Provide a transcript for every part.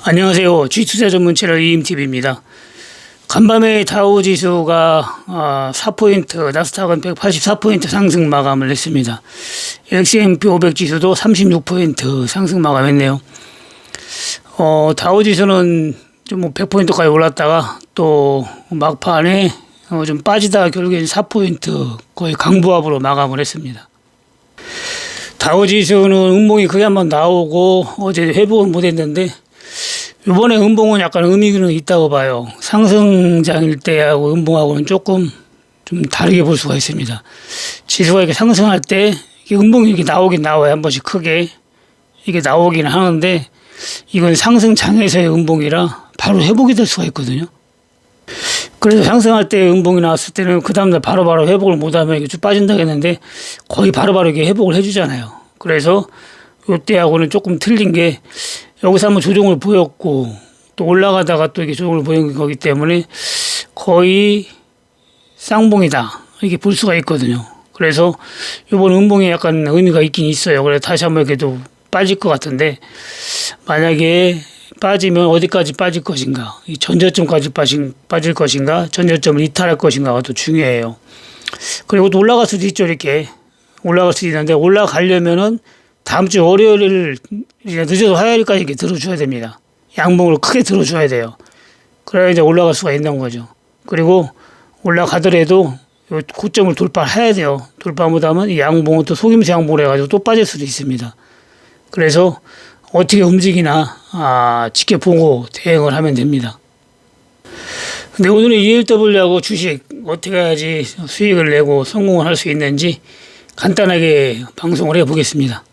안녕하세요. G투자 전문 채널 이임TV입니다. 간밤에 다우지수가 4포인트, 나스닥은 184포인트 상승 마감을 했습니다. S&P 500 지수도 36포인트 상승 마감했네요. 다우지수는 좀 100포인트까지 올랐다가 또 막판에 좀 빠지다가 결국엔 4포인트 거의 강보합으로 마감을 했습니다. 다우지수는 음봉이 크게 한번 나오고 어제 회복은 못했는데 이번에 음봉은 약간 의미는 있다고 봐요. 상승장일 때하고 음봉하고는 조금 좀 다르게 볼 수가 있습니다. 지수가 이렇게 상승할 때 음봉이 이렇게 나오긴 나와요. 한 번씩 크게 이게 나오긴 하는데 이건 상승장에서의 음봉이라 바로 회복이 될 수가 있거든요. 그래서 상승할 때 음봉이 나왔을 때는 그 다음날 바로바로 회복을 못하면 이게 쭉 빠진다고 했는데 거의 바로바로 이게 회복을 해주잖아요. 그래서 이때하고는 조금 틀린 게 여기서 한번 조정을 보였고 또 올라가다가 또 이게 조정을 보인 거기 때문에 거의 쌍봉이다 이렇게 볼 수가 있거든요. 그래서 이번 음봉에 약간 의미가 있긴 있어요. 그래서 다시 한번 이렇게 또 빠질 것 같은데 만약에 빠지면 어디까지 빠질 것인가, 이 전저점까지 빠질 것인가, 전저점을 이탈할 것인가가 또 중요해요. 그리고 또 올라갈 수도 있죠. 이렇게 올라갈 수도 있는데 올라가려면은 다음 주 월요일 늦어도 화요일까지 이렇게 들어줘야 됩니다. 양봉을 크게 들어줘야 돼요. 그래야 이제 올라갈 수가 있는 거죠. 그리고 올라가더라도 요 고점을 돌파해야 돼요. 돌파 못하면 이 양봉은 또 속임수 양봉을 해가지고 또 빠질 수도 있습니다. 그래서 어떻게 움직이나 지켜보고 대응을 하면 됩니다. 근데 오늘은 ELW하고 주식 어떻게 해야지 수익을 내고 성공을 할 수 있는지 간단하게 방송을 해보겠습니다.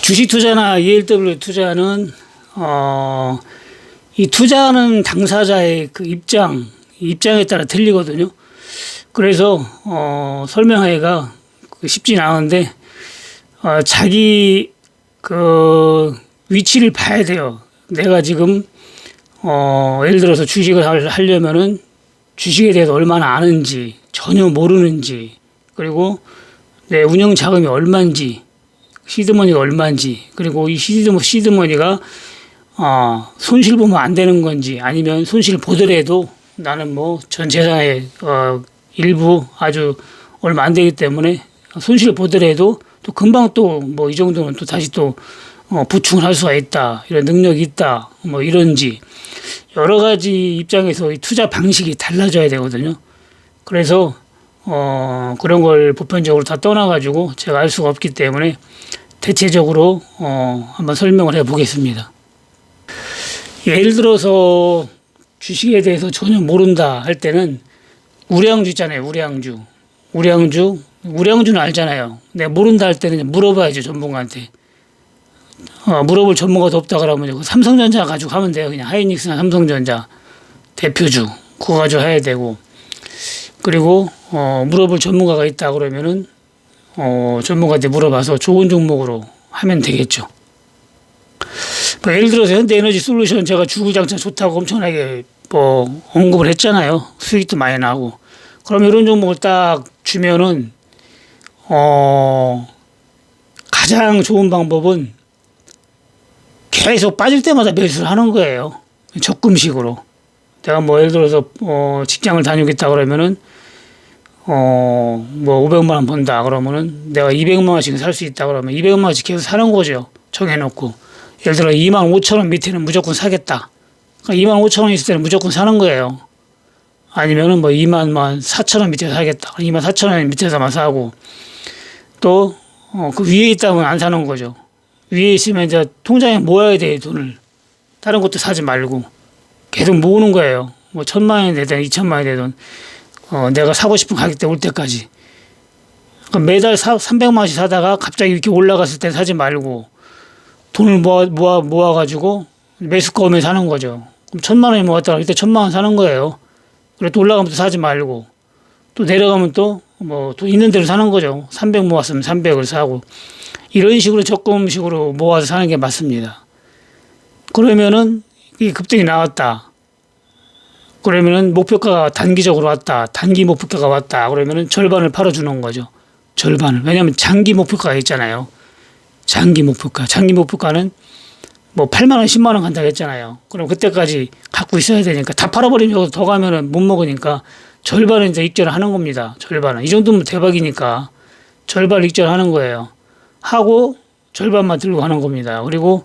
주식 투자나 ELW 투자는 이 투자하는 당사자의 그 입장에 따라 틀리거든요. 그래서 설명하기가 쉽진 않은데 자기 그 위치를 봐야 돼요. 내가 지금 예를 들어서 주식을 하려면은 주식에 대해서 얼마나 아는지, 전혀 모르는지, 그리고 내 운영 자금이 얼마인지, 시드머니가 얼마인지, 그리고 이 시드머니가 손실 보면 안 되는 건지, 아니면 손실 보더라도 나는 뭐 전 재산의 일부 아주 얼마 안 되기 때문에 손실 보더라도 또 금방 또 뭐 이 정도는 또 다시 또 보충을 할 수가 있다, 이런 능력이 있다, 뭐 이런지 여러 가지 입장에서 이 투자 방식이 달라져야 되거든요. 그래서 그런 걸 보편적으로 다 떠나가지고 제가 알 수가 없기 때문에 대체적으로 한번 설명을 해 보겠습니다. 예를 들어서 주식에 대해서 전혀 모른다 할 때는 우량주 있잖아요. 우량주는 알잖아요. 내가 모른다 할 때는 물어봐야죠. 전문가한테. 물어볼 전문가도 없다 그러면 삼성전자 가지고 하면 돼요. 그냥 하이닉스나 삼성전자 대표주 그거 가지고 해야 되고, 그리고 물어볼 전문가가 있다 그러면은 전문가한테 물어봐서 좋은 종목으로 하면 되겠죠. 뭐 예를 들어서 현대에너지솔루션 제가 주구장창 좋다고 엄청나게 뭐 언급을 했잖아요. 수익도 많이 나고. 그럼 이런 종목을 딱 주면은 가장 좋은 방법은 계속 빠질 때마다 매수를 하는 거예요. 적금식으로. 내가 뭐 예를 들어서 직장을 다니겠다 그러면은 뭐 500만 원 번다 그러면은 내가 200만 원씩 살 수 있다 그러면 200만 원씩 계속 사는 거죠. 정해놓고. 예를 들어 2만 5천 원 밑에는 무조건 사겠다. 그러니까 2만 5천 원 있을 때는 무조건 사는 거예요. 아니면은 뭐 2만 4천 원 밑에서 사겠다. 2만 4천 원 밑에서만 사고, 또 그 위에 있다면 안 사는 거죠. 위에 있으면 이제 통장에 모아야 돼, 돈을. 다른 것도 사지 말고 계속 모으는 거예요. 뭐 1,000만 원이 되든 2,000만 원이 되든 내가 사고 싶은 가격대 올 때까지. 그러니까 매달 300만 원씩 사다가 갑자기 이렇게 올라갔을 때 사지 말고 돈을 모아가지고 매수가 오면 사는 거죠. 그럼 1,000만 원이 모았다가 이때 1,000만 원 사는 거예요. 그리고 또 올라가면 또 사지 말고, 또 내려가면 또 뭐 또 있는 대로 사는 거죠. 300 모았으면 300을 사고, 이런 식으로 적금식으로 모아서 사는 게 맞습니다. 그러면은 이 급등이 나왔다. 그러면은 목표가가 단기적으로 왔다. 단기 목표가가 왔다. 그러면은 절반을 팔아주는 거죠. 절반을. 왜냐하면 장기 목표가가 있잖아요. 장기 목표가는 뭐 8만 원, 10만 원 간다고 했잖아요. 그럼 그때까지 갖고 있어야 되니까 다 팔아버리면 여기서 더 가면은 못 먹으니까 절반은 이제 익절을 하는 겁니다. 절반은. 이 정도면 대박이니까 절반 익절하는 거예요. 하고 절반만 들고 가는 겁니다. 그리고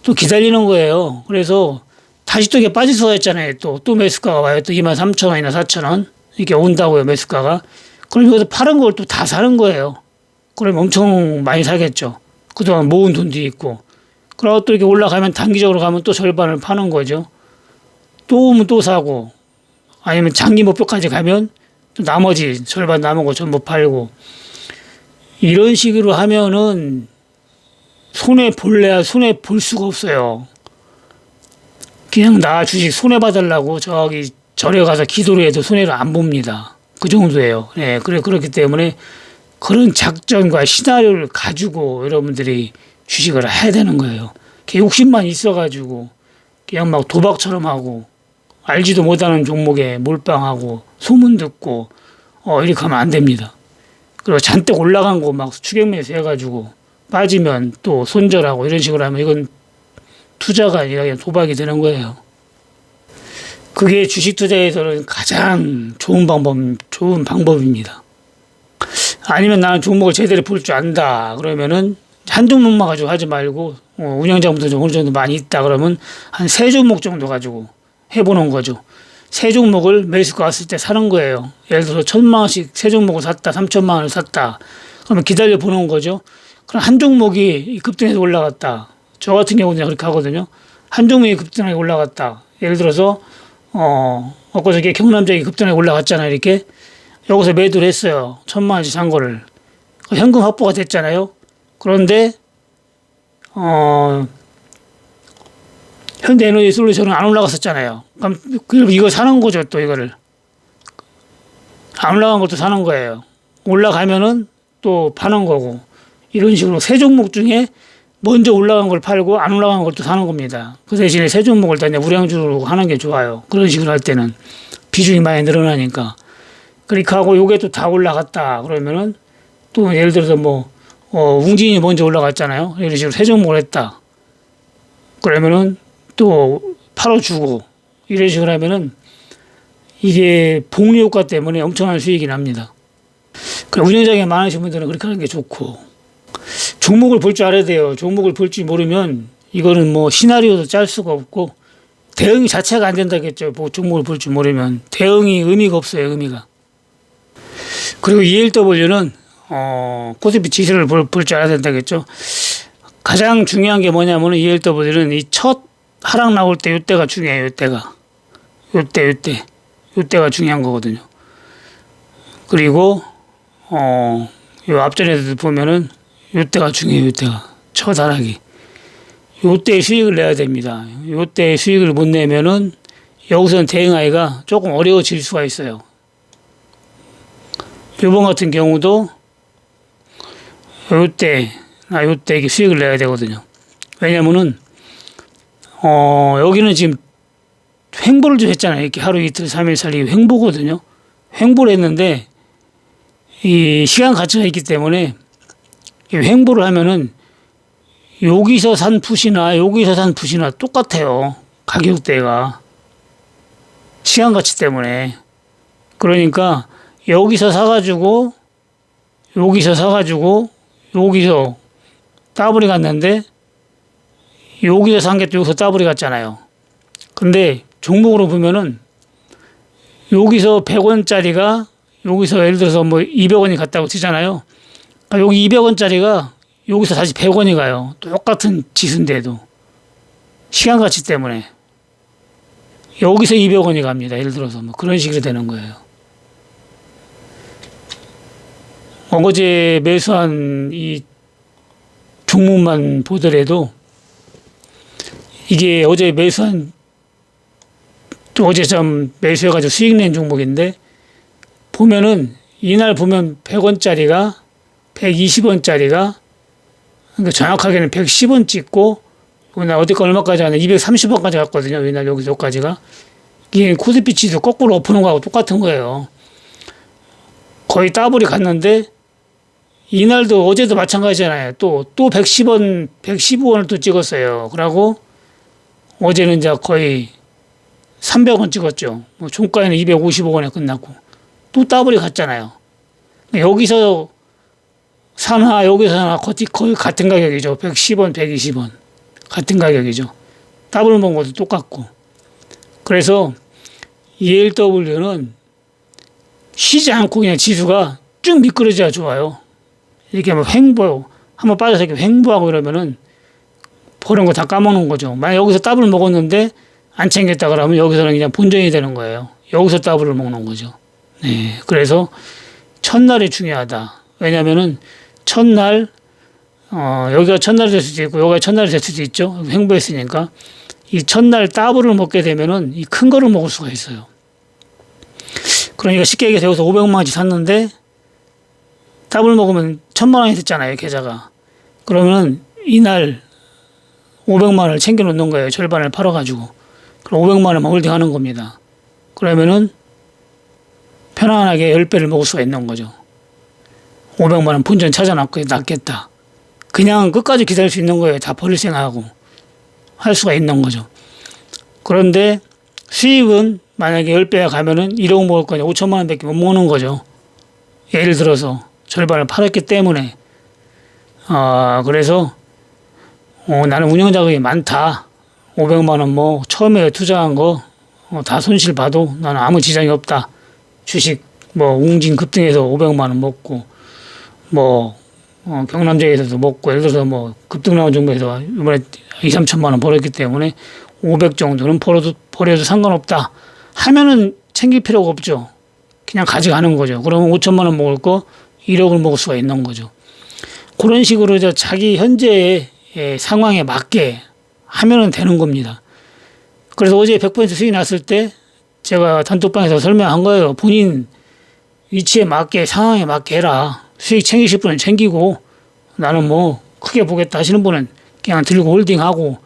또 기다리는 거예요. 그래서 다시 또 이게 빠질 수가 있잖아요. 또 매수가가 와요. 또 23,000원이나 4,000원 이렇게 온다고요. 매수가가. 그럼 여기서 파는 걸 또 다 사는 거예요. 그럼 엄청 많이 사겠죠. 그동안 모은 돈도 있고. 그러고 또 이렇게 올라가면 단기적으로 가면 또 절반을 파는 거죠. 또 오면 또 사고 아니면 장기 목표까지 가면 또 나머지 절반 남은 거 전부 팔고 이런 식으로 하면은 손해 볼래야 손해 볼 수가 없어요. 그냥 나 주식 손해 받으려고 저기 절에 가서 기도를 해도 손해를 안 봅니다. 그 정도예요. 네, 그렇기 때문에 그런 작전과 시나리오를 가지고 여러분들이 주식을 해야 되는 거예요. 욕심만 있어가지고 그냥 막 도박처럼 하고 알지도 못하는 종목에 몰빵하고 소문 듣고 이렇게 하면 안 됩니다. 그리고 잔뜩 올라간 거 막 추격 매수 해가지고 빠지면 또 손절하고 이런 식으로 하면 이건 투자가 아니라 그냥 도박이 되는 거예요. 그게 주식 투자에서는 가장 좋은 방법입니다. 아니면 나는 종목을 제대로 볼 줄 안다. 그러면은 한 종목만 가지고 하지 말고 운영자분도 좀 어느 정도 많이 있다 그러면 한 3종목 정도 가지고 해보는 거죠. 3종목을 매수가 왔을 때 사는 거예요. 예를 들어서 1,000만 원씩 3종목을 샀다, 3,000만 원을 샀다. 그러면 기다려 보는 거죠. 그럼 한 종목이 급등해서 올라갔다. 저 같은 경우는 그렇게 하거든요. 한 종목이 급등하게 올라갔다. 예를 들어서 엊그저께 경남적이 급등하게 올라갔잖아요. 이렇게 여기서 매도를 했어요. 1,000만 원씩 산 거를. 현금 확보가 됐잖아요. 그런데 현대에너지솔루션은 안 올라갔었잖아요. 그럼 이거 사는 거죠. 또 이거를 안 올라간 것도 사는 거예요. 올라가면은 또 파는 거고 이런 식으로 3종목 중에 먼저 올라간 걸 팔고 안 올라간 걸 또 사는 겁니다. 그 대신에 3종목을 다 이제 우량주로 하는 게 좋아요. 그런 식으로 할 때는 비중이 많이 늘어나니까. 그렇게 하고 요게 또 다 올라갔다 그러면은 또 예를 들어서 웅진이 먼저 올라갔잖아요. 이런 식으로 3종목을 했다. 그러면은 또 팔아주고 이런 식으로 하면은 이게 복리 효과 때문에 엄청난 수익이 납니다. 운영장에 많으신 분들은 그렇게 하는 게 좋고 종목을 볼 줄 알아야 돼요. 종목을 볼 줄 모르면 이거는 시나리오도 짤 수가 없고 대응이 자체가 안 된다겠죠. 종목을 볼 줄 모르면 대응이 의미가 없어요. 의미가. 그리고 ELW는 코스피 지수를 볼 줄 알아야 된다겠죠. 가장 중요한 게 뭐냐면 ELW는 이 첫 하락 나올 때 이때가 중요해요. 이때가 중요한 거거든요. 그리고 요 앞전에도 보면은 이때가 중요해요. 이때가 첫 하락이 이때 수익을 내야 됩니다. 이때 수익을 못 내면은 여기서는 대응하기가 조금 어려워질 수가 있어요. 이번 같은 경우도 요때 이게 수익을 내야 되거든요. 왜냐면은 여기는 지금 횡보를 좀 했잖아요. 이렇게 하루 이틀 3일 살기 횡보거든요. 횡보를 했는데 이 시간 가치가 있기 때문에 이 횡보를 하면은 여기서 산 풋이나 여기서 산 풋이나 똑같아요. 가격대가 시간 가치 때문에. 그러니까 여기서 사가지고 여기서 따블이 갔는데 여기서 산 게 또 여기서 따블이 갔잖아요. 근데 종목으로 보면은 여기서 100원짜리가 여기서 예를 들어서 200원이 갔다고 치잖아요. 그러니까 여기 200원짜리가 여기서 다시 100원이 가요. 똑같은 지수인데도 시간 가치 때문에 여기서 200원이 갑니다. 예를 들어서 그런 식으로 되는 거예요. 어제 매수한 이 종목만 보더라도 이게 어제 매수한 또 어제 좀 매수해가지고 수익 낸 종목인데 보면은 이날 보면 100원짜리가 120원짜리가 그러니까 정확하게는 110원 찍고 이날 어디까 얼마까지 가냐 230원까지 갔거든요. 이날 여기서까지가 이게 코스피 지수 거꾸로 엎어놓은 거하고 똑같은 거예요. 거의 더블이 갔는데 이날도 어제도 마찬가지잖아요. 또 110원, 115원을 또 찍었어요. 그러고 어제는 이제 거의 300원 찍었죠. 뭐 종가에는 255원에 끝났고 또 더블이 갔잖아요. 여기서 사나 여기서 사나 거의 같은 가격이죠. 110원, 120원 같은 가격이죠. 더블 먹은 것도 똑같고. 그래서 ELW는 쉬지 않고 그냥 지수가 쭉 미끄러져야 좋아요. 이렇게 뭐 한번 빠져서 이렇게 횡보하고 이러면은 버는 거 다 까먹는 거죠. 만약 여기서 더블 먹었는데 안 챙겼다 그러면 여기서는 그냥 본전이 되는 거예요. 여기서 더블을 먹는 거죠. 네. 그래서 첫날이 중요하다. 왜냐면은 첫날, 여기가 첫날이 될 수도 있고, 여기가 첫날이 될 수도 있죠. 횡보했으니까. 이 첫날 더블을 먹게 되면은 이 큰 거를 먹을 수가 있어요. 그러니까 쉽게 얘기해서 여기서 500만 원치 샀는데 더블 먹으면 1000만 원이 됐잖아요, 계좌가. 그러면 이날 500만 원을 챙겨 놓는 거예요. 절반을 팔아가지고. 그럼 500만 원만 홀딩 하는 겁니다. 그러면은 편안하게 10배를 먹을 수가 있는 거죠. 500만 원 본전 찾아놨고 낫겠다. 그냥 끝까지 기다릴 수 있는 거예요. 다 버릴 생각하고 할 수가 있는 거죠. 그런데 수익은 만약에 10배가 가면은 1억 먹을 거냐 5천만 원밖에 못 먹는 거죠. 예를 들어서 절반을 팔았기 때문에. 그래서 나는 운영 자금이 많다. 500만 원 뭐 처음에 투자한 거 다 손실 봐도 나는 아무 지장이 없다. 주식 뭐 웅진 급등해서 500만 원 먹고 뭐 경남제에서도 먹고 예를 들어서 뭐 급등 나온 종목에서 이번에 2, 3천만 원 벌었기 때문에 500 정도는 버려도 상관없다 하면은 챙길 필요가 없죠. 그냥 가져가는 거죠. 그러면 5천만 원 먹을 거 1억을 먹을 수가 있는 거죠. 그런 식으로 자기 현재의 상황에 맞게 하면은 되는 겁니다. 그래서 어제 100% 수익이 났을 때 제가 단톡방에서 설명한 거예요. 본인 위치에 맞게 상황에 맞게 해라. 수익 챙기실 분은 챙기고 나는 뭐 크게 보겠다 하시는 분은 그냥 들고 홀딩하고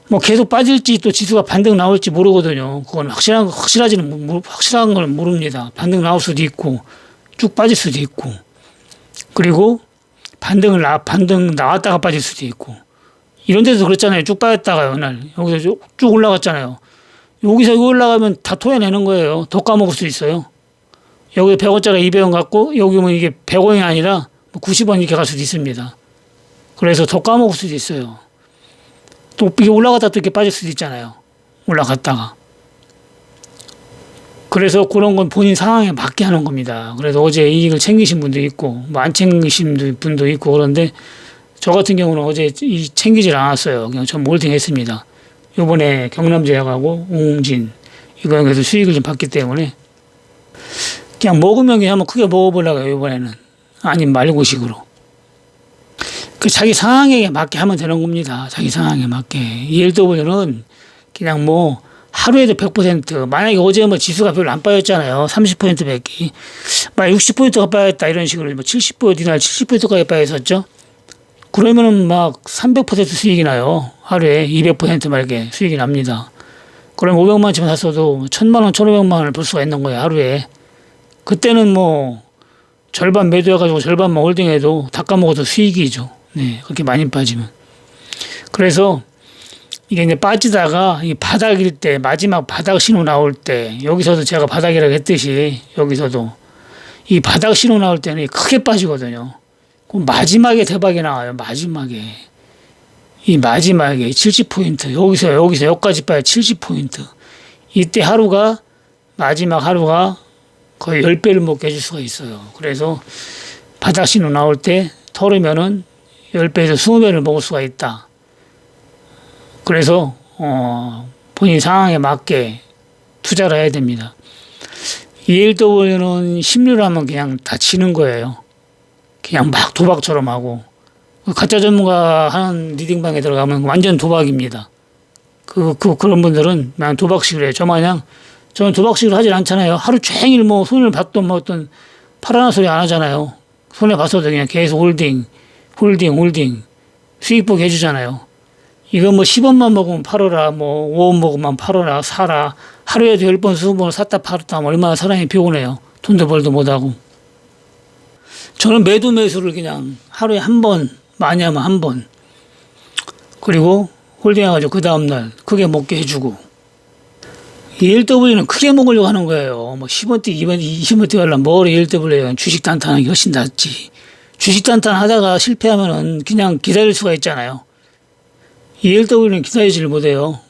뭐 계속 빠질지 또 지수가 반등 나올지 모르거든요. 그건 확실한 걸 모릅니다. 반등 나올 수도 있고 쭉 빠질 수도 있고 그리고 반등 나왔다가 빠질 수도 있고 이런 데서 그랬잖아요. 쭉 빠졌다가요. 날 여기서 쭉 올라갔잖아요. 여기서 이거 올라가면 다 토해내는 거예요. 더 까먹을 수 있어요. 여기 100원짜리 200원 갖고 여기 오면 이게 100원이 아니라 90원 이렇게 갈 수도 있습니다. 그래서 더 까먹을 수도 있어요. 또 이게 올라갔다 또 이렇게 빠질 수도 있잖아요. 올라갔다가. 그래서 그런 건 본인 상황에 맞게 하는 겁니다. 그래서 어제 이익을 챙기신 분도 있고 뭐 안 챙기신 분도 있고 그런데 저 같은 경우는 어제 챙기질 않았어요. 그냥 전 몰딩 했습니다. 요번에 경남제약하고 웅진 이거에 대해서 수익을 좀 받기 때문에 그냥 먹으면 그냥 한번 크게 먹어보려고요. 이번에는 아니면 말고식으로 그 자기 상황에 맞게 하면 되는 겁니다. 자기 상황에 맞게. ELW는 그냥 뭐 하루에도 100% 만약에 어제 뭐 지수가 별로 안 빠졌잖아요. 30% 밖에 만약 60%가 빠졌다 이런 식으로 뭐 70%나 70%까지 빠졌었죠. 그러면은 막 300% 수익이 나요. 하루에 200% 말게 수익이 납니다. 그럼 500만 원치만 샀어도 1000만 원, 1500만 원을 벌 수가 있는 거예요. 하루에. 그때는 뭐 절반 매도해가지고 절반만 홀딩해도 다 까먹어도 수익이죠. 네, 그렇게 많이 빠지면. 그래서 이게 이제 빠지다가 이 바닥일 때 마지막 바닥 신호 나올 때 여기서도 제가 바닥이라고 했듯이 여기서도 이 바닥 신호 나올 때는 크게 빠지거든요. 그럼 마지막에 대박이 나와요. 마지막에. 이 마지막에 70포인트. 여기서 여기까지 빠요. 70포인트. 이때 마지막 하루가 거의 10배를 먹게 해줄 수가 있어요. 그래서 바닥 신호 나올 때 털으면은 10배에서 20배를 먹을 수가 있다. 그래서, 본인 상황에 맞게 투자를 해야 됩니다. ELW는 심리로 하면 그냥 다 치는 거예요. 그냥 막 도박처럼 하고. 가짜 전문가 하는 리딩방에 들어가면 완전 도박입니다. 그런 분들은 그냥 도박식으로 해요. 저는 도박식으로 하질 않잖아요. 하루 종일 뭐 손을 봤던 뭐 어떤 파라나 소리 안 하잖아요. 손에 봤어도 그냥 계속 홀딩. 수익 보게 해주잖아요. 이거 뭐 10원만 먹으면 팔아라, 뭐 5원 먹으면 팔아라, 사라. 하루에도 10번, 20번 샀다 팔았다 하면 얼마나 사람이 피곤해요. 돈도 벌도 못하고. 저는 매도 매수를 그냥 하루에 한 번, 많이 하면 한 번. 그리고 홀딩해가지고 그 다음날 크게 먹게 해주고. ELW는 크게 먹으려고 하는 거예요. 뭐 10원대, 20원대 하려면 뭘 ELW에 주식 단타하는 게 훨씬 낫지. 주식 단타 하다가 실패하면은 그냥 기다릴 수가 있잖아요. ELW는 기다리지를 못해요.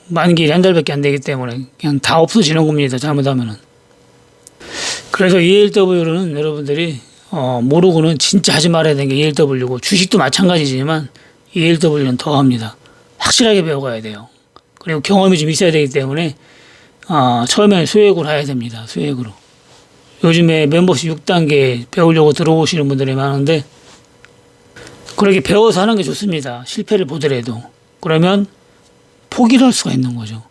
만기일이 한 달밖에 안 되기 때문에 그냥 다 없어지는 겁니다. 잘못하면은. 그래서 ELW는 여러분들이 모르고는 진짜 하지 말아야 되는 게 ELW고, 주식도 마찬가지지만 ELW는 더 합니다. 확실하게 배워가야 돼요. 그리고 경험이 좀 있어야 되기 때문에 처음에는 수익으로 해야 됩니다. 수익으로. 요즘에 멤버십 6단계 배우려고 들어오시는 분들이 많은데, 그렇게 배워서 하는 게 좋습니다. 실패를 보더라도. 그러면 포기를 할 수가 있는 거죠.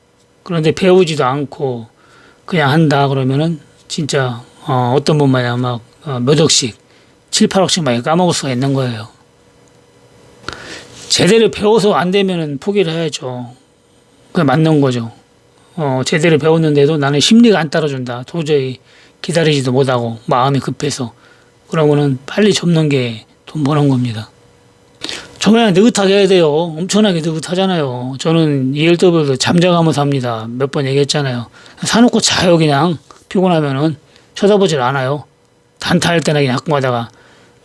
그런데 배우지도 않고 그냥 한다 그러면은 진짜 어떤 분만야 막 몇 억씩 7, 8억씩 막 까먹을 수가 있는 거예요. 제대로 배워서 안 되면은 포기를 해야죠. 그게 맞는 거죠. 제대로 배웠는데도 나는 심리가 안 따라준다. 도저히 기다리지도 못하고 마음이 급해서. 그러면은 빨리 접는 게 돈 버는 겁니다. 저야 느긋하게 해야 돼요. 엄청나게 느긋하잖아요. 저는 ELW도 잠자가면서 합니다. 몇 번 얘기했잖아요. 사놓고 자요. 그냥 피곤하면은 쳐다보질 않아요. 단타할 때나 그냥 가끔 가다가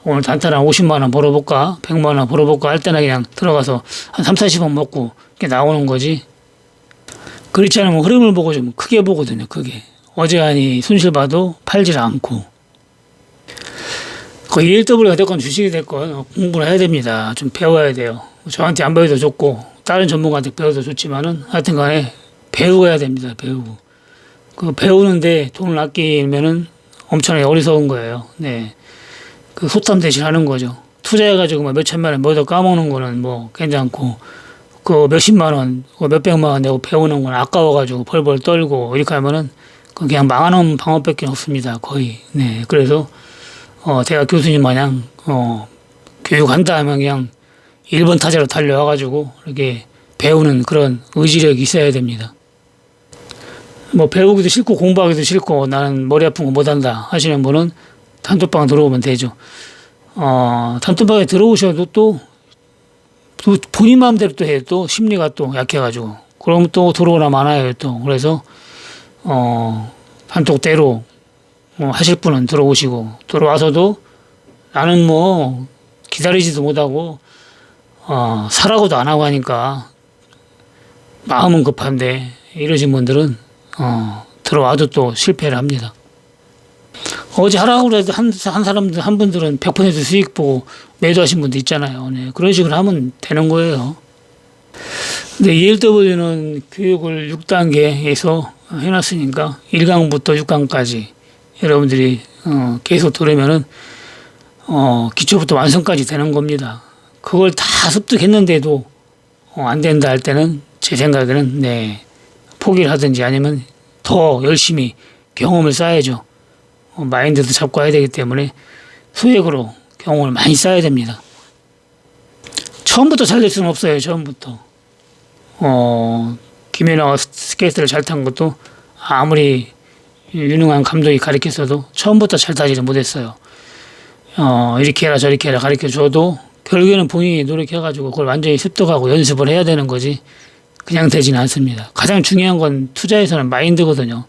오늘 단타를 한 50만 원 벌어볼까 100만 원 벌어볼까 할 때나 그냥 들어가서 한 3, 40원 먹고 이렇게 나오는 거지. 그렇지 않으면 흐름을 보고 좀 크게 보거든요. 크게. 어지간히 손실 봐도 팔질 않고. 그 ELW가 됐건 주식이 됐건 공부를 해야 됩니다. 좀 배워야 돼요. 저한테 안 배워도 좋고 다른 전문가한테 배워도 좋지만은 하여튼 간에 배워야 됩니다. 배우고. 그 배우는데 돈을 아끼면은 엄청나게 어리석은 거예요. 네. 그 소탐 대신 하는 거죠. 투자해가지고 뭐 몇천만 원 뭐더 까먹는 거는 뭐 괜찮고, 그 몇십만 원, 몇백만 원 내고 배우는 건 아까워가지고 벌벌 떨고 이렇게 하면은 그냥 망하는 방법밖에 없습니다. 거의. 네. 그래서 대학 교수님 마냥 교육한다 하면 그냥 1번 타자로 달려와가지고 이렇게 배우는 그런 의지력이 있어야 됩니다. 뭐 배우기도 싫고 공부하기도 싫고 나는 머리 아픈 거 못한다 하시는 분은 단톡방 들어오면 되죠. 단톡방에 들어오셔도 또 본인 마음대로 또 해요. 또 심리가 또 약해가지고 그러면 또 들어오나 많아요. 또 그래서 단톡대로 하실 분은 들어오시고, 들어와서도 나는 뭐 기다리지도 못하고 사라고도 안 하고 하니까 마음은 급한데 이러신 분들은 들어와도 또 실패를 합니다. 어제 하라고 해도 한 사람들, 한 분들은 100% 수익 보고 매도하신 분도 있잖아요. 네, 그런 식으로 하면 되는 거예요. 근데 ELW는 교육을 6단계에서 해놨으니까 1강부터 6강까지 여러분들이 계속 들으면은 기초부터 완성까지 되는 겁니다. 그걸 다 습득했는데도 안 된다 할 때는 제 생각에는 네, 포기를 하든지 아니면 더 열심히 경험을 쌓아야죠. 마인드도 잡고 해야 되기 때문에 소액으로 경험을 많이 쌓아야 됩니다. 처음부터 잘 될 수는 없어요. 처음부터. 김연아가 스케이트를 잘 탄 것도 아무리 유능한 감독이 가르쳤어도 처음부터 잘 타지를 못했어요. 이렇게 해라 저렇게 해라 가르쳐줘도 결국에는 본인이 노력해가지고 그걸 완전히 습득하고 연습을 해야 되는 거지 그냥 되지는 않습니다. 가장 중요한 건 투자에서는 마인드거든요.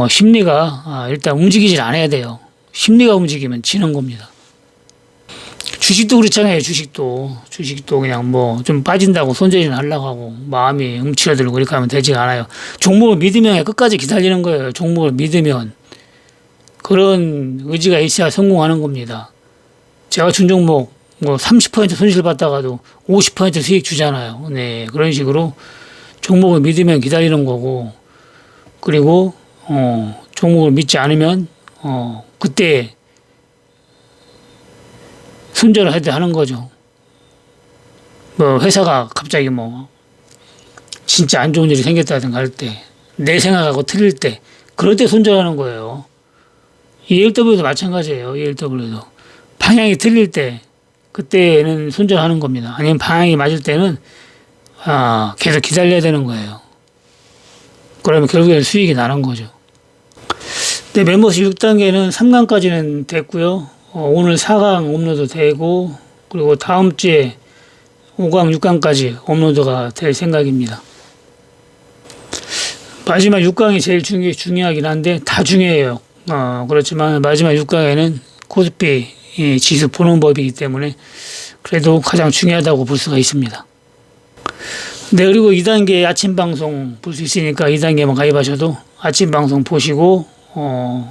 심리가 일단 움직이질 않아야 돼요. 심리가 움직이면 지는 겁니다. 주식도 그렇잖아요. 주식도 그냥 뭐 좀 빠진다고 손절이나 하려고 하고 마음이 움츠러들고 이렇게 하면 되지가 않아요. 종목을 믿으면 끝까지 기다리는 거예요. 종목을 믿으면 그런 의지가 있어야 성공하는 겁니다. 제가 준 종목 뭐 30% 손실 봤다가도 50% 수익 주잖아요. 네, 그런 식으로 종목을 믿으면 기다리는 거고, 그리고 종목을 믿지 않으면 그때 손절을 해야 하는 거죠. 뭐 회사가 갑자기 뭐 진짜 안 좋은 일이 생겼다든가 할 때, 내 생각하고 틀릴 때, 그럴 때 손절하는 거예요. ELW도 마찬가지예요. ELW도 방향이 틀릴 때 그때는 손절하는 겁니다. 아니면 방향이 맞을 때는 계속 기다려야 되는 거예요. 그러면 결국에는 수익이 나는 거죠. 네, 멤버십 6단계는 3강까지는 됐고요. 오늘 4강 업로드 되고, 그리고 다음 주에 5강, 6강까지 업로드가 될 생각입니다. 마지막 6강이 제일 중요하긴 한데 다 중요해요. 그렇지만 마지막 6강에는 코스피 지수 보는 법이기 때문에 그래도 가장 중요하다고 볼 수가 있습니다. 네, 그리고 2단계 아침 방송 볼 수 있으니까 2단계만 가입하셔도 아침 방송 보시고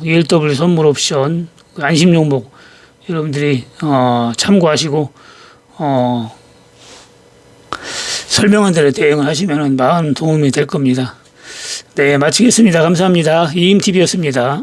ELW 선물 옵션 안심 종목 여러분들이 참고하시고 설명한 대로 대응을 하시면 많은 도움이 될 겁니다. 네, 마치겠습니다. 감사합니다. 이임TV였습니다.